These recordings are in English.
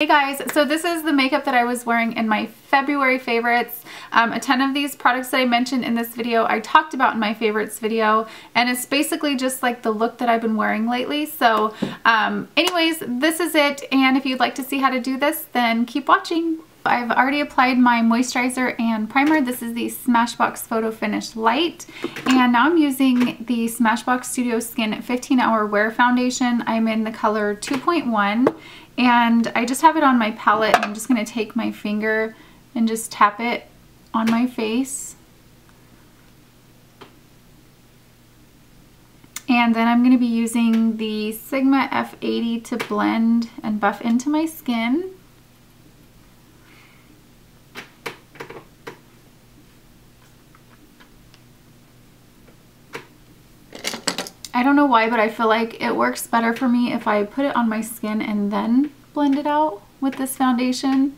Hey guys, so this is the makeup that I was wearing in my February favorites. A ton of these products that I mentioned in this video I talked about in my favorites video, and it's basically just like the look that I've been wearing lately. So anyways, this is it, and if you'd like to see how to do this, then keep watching. I've already applied my moisturizer and primer. This is the Smashbox Photo Finish Light, and now I'm using the Smashbox Studio Skin 15-Hour Wear Foundation. I'm in the color 2.1, and I just have it on my palette, and I'm just going to take my finger and just tap it on my face. And then I'm going to be using the Sigma F80 to blend and buff into my skin. I don't know why, but I feel like it works better for me if I put it on my skin and then blend it out with this foundation.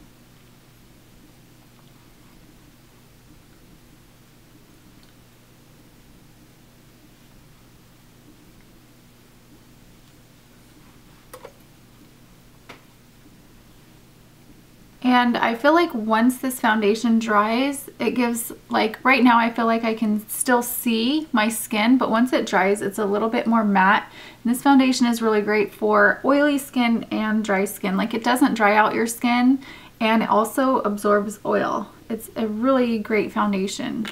And I feel like once this foundation dries, it gives, like right now I feel like I can still see my skin, but once it dries, it's a little bit more matte. And this foundation is really great for oily skin and dry skin. Like, it doesn't dry out your skin, and it also absorbs oil. It's a really great foundation.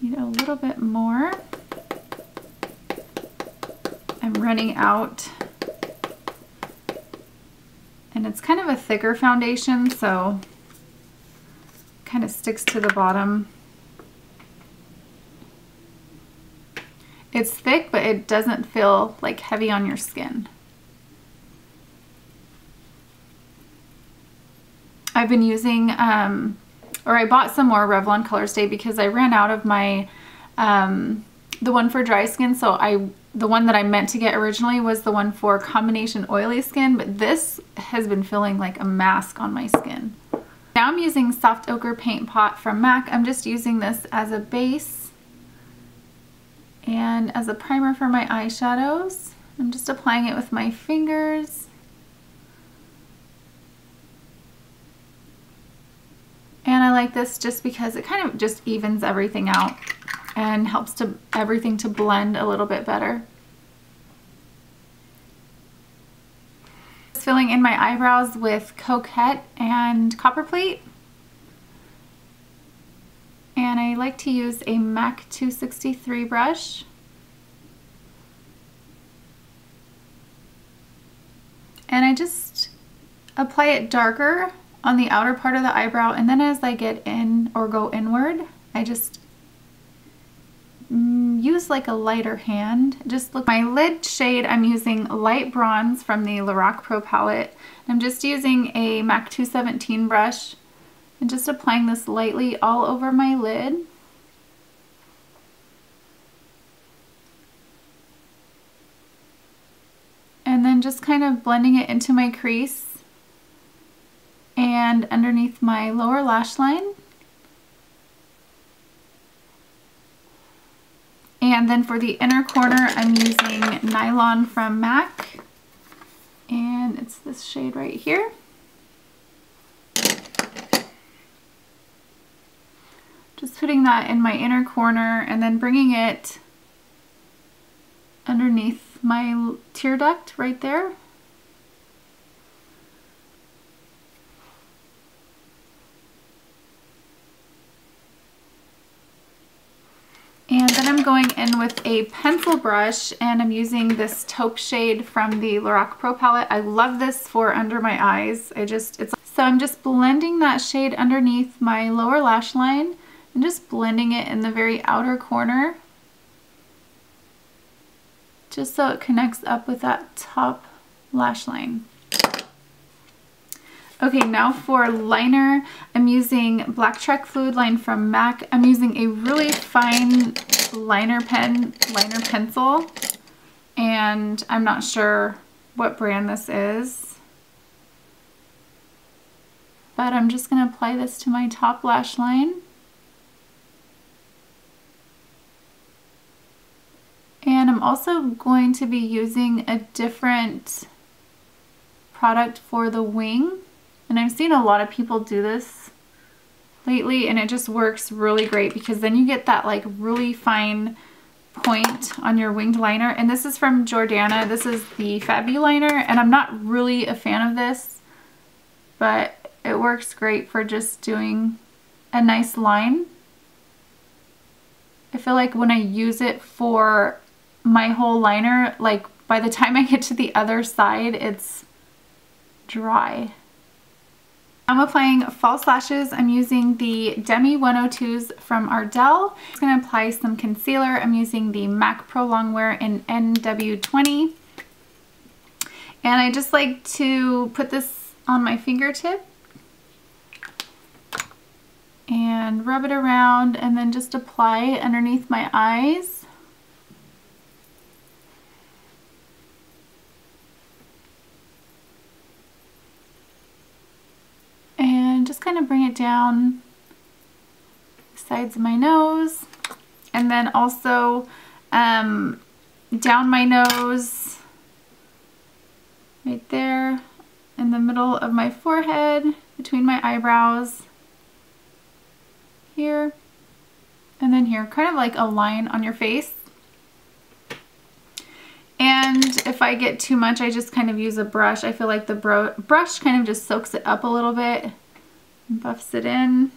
Need a little bit more. I'm running out. And it's kind of a thicker foundation, so it kind of sticks to the bottom. It's thick, but it doesn't feel like heavy on your skin. I've been using, or I bought some more Revlon Color Stay because I ran out of my, the one for dry skin, so the one that I meant to get originally was the one for combination oily skin, but this has been feeling like a mask on my skin. Now I'm using Soft Ochre Paint Pot from MAC. I'm just using this as a base and as a primer for my eyeshadows. I'm just applying it with my fingers. And I like this just because it kind of just evens everything out and helps everything to blend a little bit better. Just filling in my eyebrows with Coquette and Copper Plate. And I like to use a MAC 263 brush. And I just apply it darker on the outer part of the eyebrow, and then as I get in or go inward, I just use like a lighter hand. Just look, my lid shade, I'm using Light Bronze from the Lorac Pro palette. I'm just using a MAC 217 brush and just applying this lightly all over my lid. And then just kind of blending it into my crease and underneath my lower lash line. And then for the inner corner, I'm using Nylon from MAC, and it's this shade right here. Just putting that in my inner corner and then bringing it underneath my tear duct right there. And then I'm going in with a pencil brush, and I'm using this taupe shade from the Lorac Pro palette. I love this for under my eyes. So I'm just blending that shade underneath my lower lash line and just blending it in the very outer corner, just so it connects up with that top lash line. Okay, now for liner, I'm using Black Trek Fluid Line from MAC. I'm using a really fine liner pencil, and I'm not sure what brand this is, but I'm just going to apply this to my top lash line. And I'm also going to be using a different product for the wing. And I've seen a lot of people do this lately, and it just works really great because then you get that like really fine point on your winged liner. And this is from Jordana. This is the Fabuliner, and I'm not really a fan of this, but it works great for just doing a nice line. I feel like when I use it for my whole liner, like by the time I get to the other side, it's dry. I'm applying false lashes. I'm using the Demi 102s from Ardell. I'm just going to apply some concealer. I'm using the MAC Pro Longwear in NW20. And I just like to put this on my fingertip and rub it around and then just apply underneath my eyes. And just kind of bring it down the sides of my nose, and then also down my nose right there in the middle of my forehead, between my eyebrows, here, and then here, kind of like a line on your face. And if I get too much, I just kind of use a brush. I feel like the brush kind of just soaks it up a little bit and buffs it in.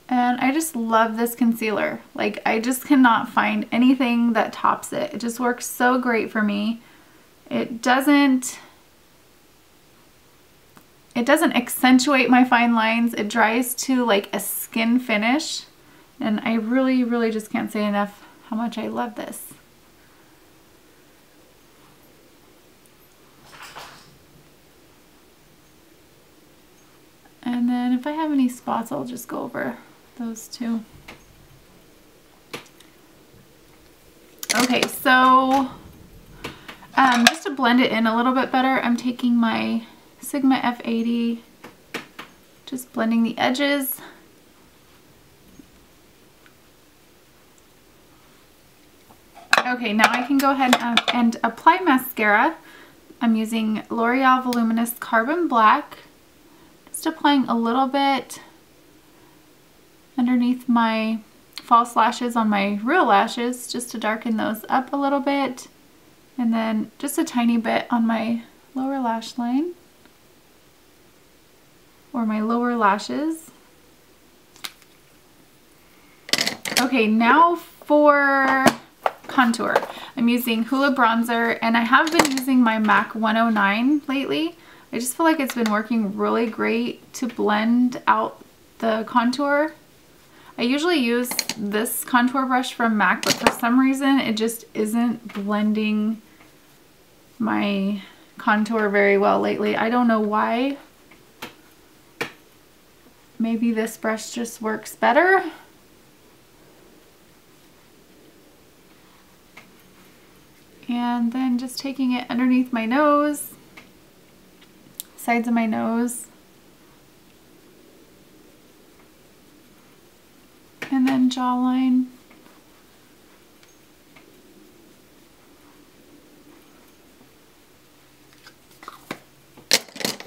And I just love this concealer. Like, I just cannot find anything that tops it. It just works so great for me. It doesn't accentuate my fine lines. It dries to like a skin finish. And I really, really just can't say enough how much I love this. And then if I have any spots, I'll just go over those too. Okay, so just to blend it in a little bit better, I'm taking my Sigma F80, just blending the edges. Okay, now I can go ahead and apply mascara. I'm using L'Oreal Voluminous Carbon Black. Just applying a little bit underneath my false lashes on my real lashes, just to darken those up a little bit. And then just a tiny bit on my lower lash line, or my lower lashes. Okay, now for contour. I'm using Hoola Bronzer, and I have been using my MAC 109 lately. I just feel like it's been working really great to blend out the contour. I usually use this contour brush from MAC, but for some reason it just isn't blending my contour very well lately. I don't know why. Maybe this brush just works better. And then just taking it underneath my nose, sides of my nose, and then jawline.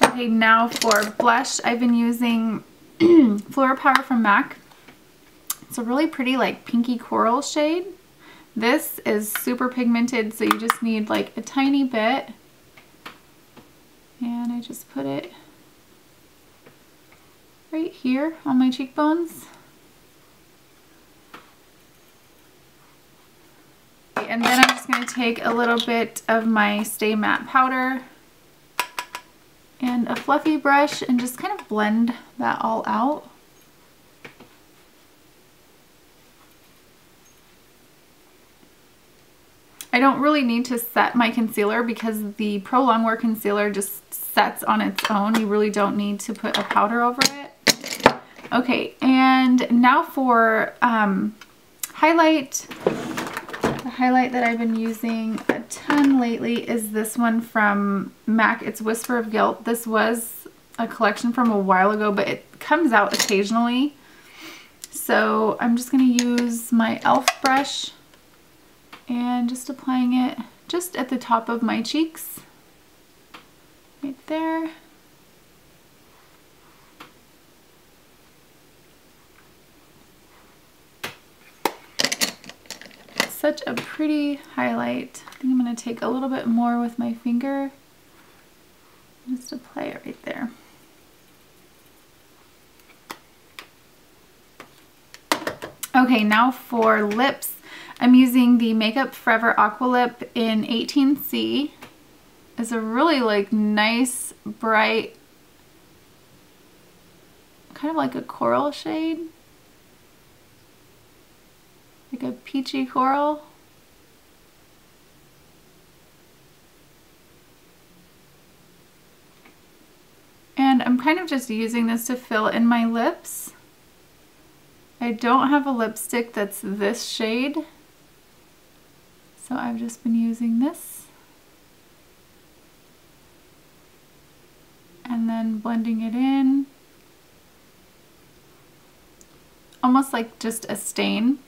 Okay, now for blush, I've been using Flora Power from MAC. It's a really pretty like pinky coral shade. This is super pigmented, so you just need like a tiny bit. And I just put it right here on my cheekbones. And then I'm just going to take a little bit of my Stay Matte powder and a fluffy brush and just kind of blend that all out. I don't really need to set my concealer because the Pro Longwear concealer just sets on its own. You really don't need to put a powder over it. Okay, and now for highlight. The highlight that I've been using a ton lately is this one from MAC. It's Whisper of Guilt. This was a collection from a while ago, but it comes out occasionally. So I'm just going to use my e.l.f. brush and just applying it just at the top of my cheeks, right there. Such a pretty highlight. I think I'm going to take a little bit more with my finger. Just apply it right there. Okay, now for lips, I'm using the Makeup Forever Aqua Lip in 18C. It's a really like nice, bright, kind of like a coral shade. Like a peachy coral. And I'm kind of just using this to fill in my lips. I don't have a lipstick that's this shade, so I've just been using this. And then blending it in. Almost like just a stain.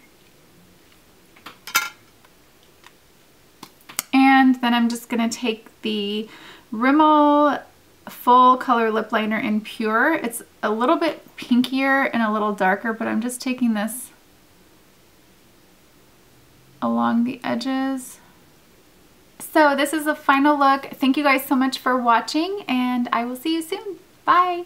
And then I'm just going to take the Rimmel Full Color Lip Liner in Pure. It's a little bit pinkier and a little darker, but I'm just taking this along the edges. So this is the final look. Thank you guys so much for watching, and I will see you soon. Bye!